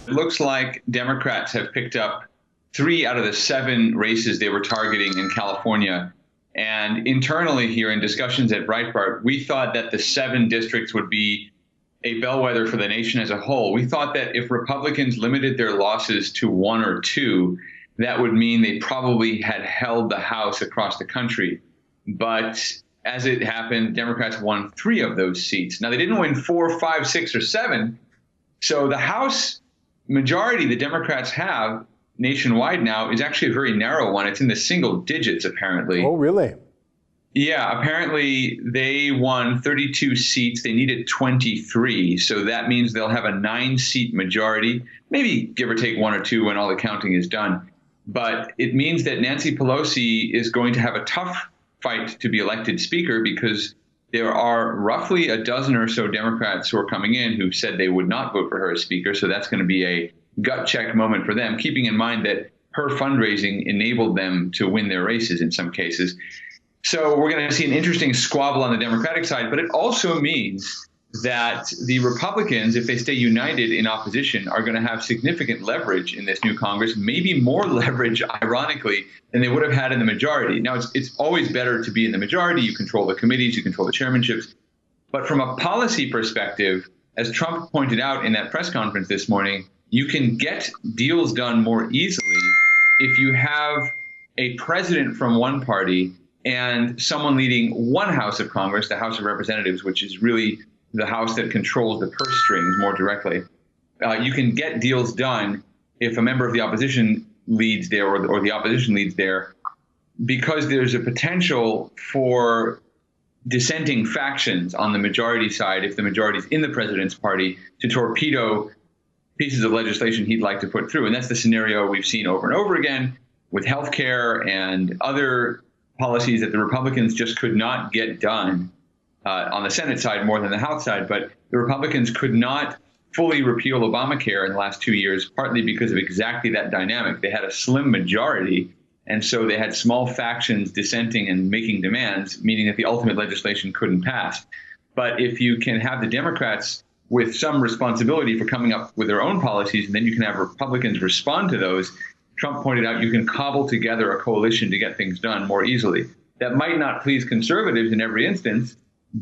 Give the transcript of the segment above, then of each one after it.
It looks like Democrats have picked up 3 out of the 7 races they were targeting in California. And internally here in discussions at Breitbart, we thought that the 7 districts would be a bellwether for the nation as a whole. We thought that if Republicans limited their losses to 1 or 2, that would mean they probably had held the House across the country. But as it happened, Democrats won 3 of those seats. Now, they didn't win 4, 5, 6, or 7. So the House majority the Democrats have nationwide now is actually a very narrow one. It's in the single digits, apparently. Oh, really? Yeah, apparently they won 32 seats. They needed 23. So that means they'll have a 9-seat majority, maybe give or take 1 or 2 when all the counting is done. But it means that Nancy Pelosi is going to have a tough fight to be elected speaker because there are roughly a dozen or so Democrats who are coming in who said they would not vote for her as speaker. So that's going to be a gut check moment for them, keeping in mind that her fundraising enabled them to win their races in some cases. So we're going to see an interesting squabble on the Democratic side, but it also means that the Republicans, if they stay united in opposition, are going to have significant leverage in this new Congress, maybe more leverage, ironically, than they would have had in the majority. Now, it's always better to be in the majority. You control the committees, you control the chairmanships. But from a policy perspective, as Trump pointed out in that press conference this morning, you can get deals done more easily if you have a president from one party and someone leading one house of Congress, the House of Representatives, which is really the house that controls the purse strings more directly. You can get deals done if a member of the opposition leads there or the opposition leads there, because there's a potential for dissenting factions on the majority side, if the majority is in the president's party, to torpedo pieces of legislation he'd like to put through. And that's the scenario we've seen over and over again with health care and other policies that the Republicans just could not get done on the Senate side more than the House side. But the Republicans could not fully repeal Obamacare in the last 2 years, partly because of exactly that dynamic. They had a slim majority, and so they had small factions dissenting and making demands, meaning that the ultimate legislation couldn't pass. But if you can have the Democrats with some responsibility for coming up with their own policies, and then you can have Republicans respond to those, Trump pointed out you can cobble together a coalition to get things done more easily. That might not please conservatives in every instance,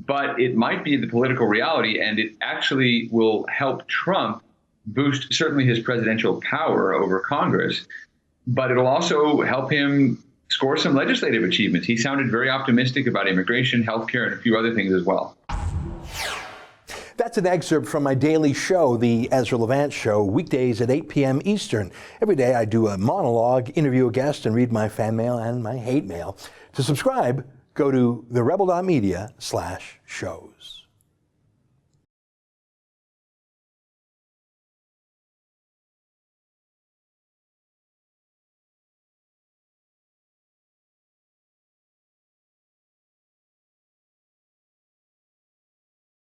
but it might be the political reality, and it actually will help Trump boost certainly his presidential power over Congress, but it'll also help him score some legislative achievements. He sounded very optimistic about immigration, healthcare, and a few other things as well. That's an excerpt from my daily show, The Ezra Levant Show, weekdays at 8 p.m. Eastern. Every day I do a monologue, interview a guest, and read my fan mail and my hate mail. To subscribe, go to therebel.media/shows.